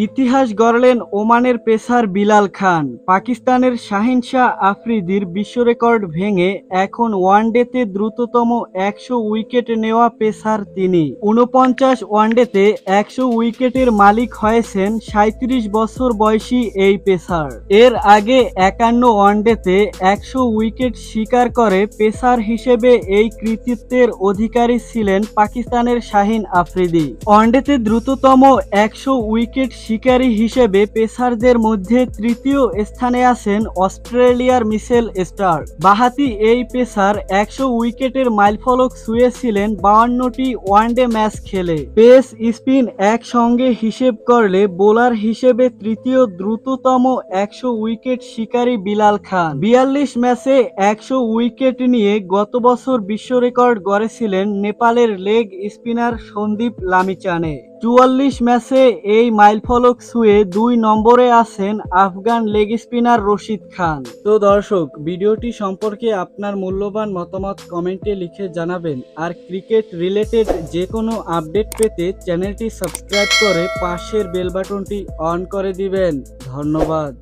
ইতিহাস গড়লেন ওমানের পেসার বিলাল খান। পাকিস্তানের শাহিন শাহ আফ্রিদির বিশ্ব রেকর্ড ভেঙে এখন ওয়ানডেতে দ্রুততম ১০০ উইকেট নেওয়া পেসার তিনি। ৪৯ ওয়ানডেতে ১০০ উইকেটের মালিক হয়েছেন ৩৭ বছর বয়সী এই পেসার। এর আগে ৫১ ওয়ানডেতে ১০০ উইকেট শিকার করে পেসার হিসেবে এই কৃতিত্বের অধিকারী ছিলেন পাকিস্তানের শাহিন আফ্রিদি। ওয়ানডেতে দ্রুততম ১০০ উইকেট শিকারী হিসেবে পেসারদের মধ্যে তৃতীয় স্থানে আছেন অস্ট্রেলিয়ার মিচেল স্টার্ক। বাঁহাতি এই পেসার ১০০ উইকেটের মাইলফলক ছুঁয়েছিলেন ৫২টি ওয়ানডে ম্যাচ খেলে। পেস স্পিন একসঙ্গে হিসেব করলে বোলার হিসেবে তৃতীয় দ্রুততম ১০০ উইকেট শিকারী বিলাল খান। ৪২ ম্যাচে ১০০ উইকেট নিয়ে গত বছর বিশ্ব রেকর্ড গড়েছিলেন নেপালের লেগ স্পিনার সন্দীপ লামিচানে। ৪৪ ম্যাচে এই মাইলফলক ছুঁয়ে ২ নম্বরে আছেন আফগান লেগ স্পিনার রশিদ খান। তো দর্শক, ভিডিওটি সম্পর্কে আপনার মূল্যবান মতামত কমেন্টে লিখে জানাবেন। আর ক্রিকেট রিলেটেড যে কোনো আপডেট পেতে চ্যানেলটি সাবস্ক্রাইব করে পাশের বেল বাটনটি অন করে দিবেন। ধন্যবাদ।